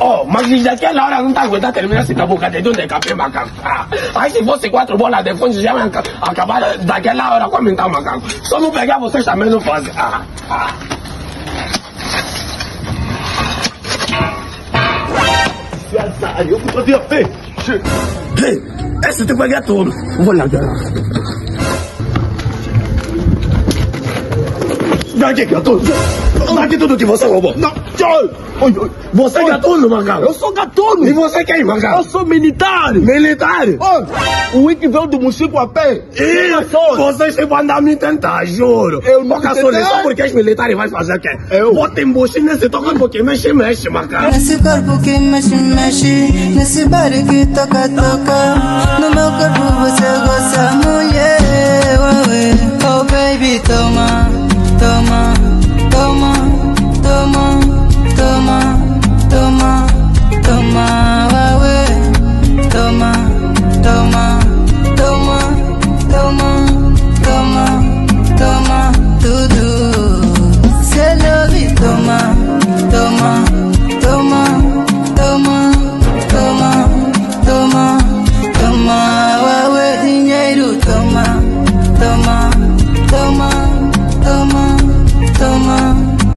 Oh, mas daquela hora não tá aguentando terminar esse cabocadão de café, macaco. Aí se fosse 4 bolas de fonte, já ia acabar daquela hora comentar, macaco. Só não pegar vocês também não fazem. Eu vou fazer a fé. Esse tem que pegar tudo. Vou lá, daqui, gatuno. Daqui tudo que você roubou. Não, você é gatuno, macaco. eu sou gatuno. E você quem, macaco? Eu sou militar. Militar? O Wiki veio do município a pé. Vocês se vão dar me tentar, juro. Eu não Caçula, só porque os militares vão fazer o quê? Bota embuste nesse corpo que mexe, macaco. Nesse corpo que mexe, nesse bar que toca. No meu corpo você gosta, mulher. Oh baby, toma.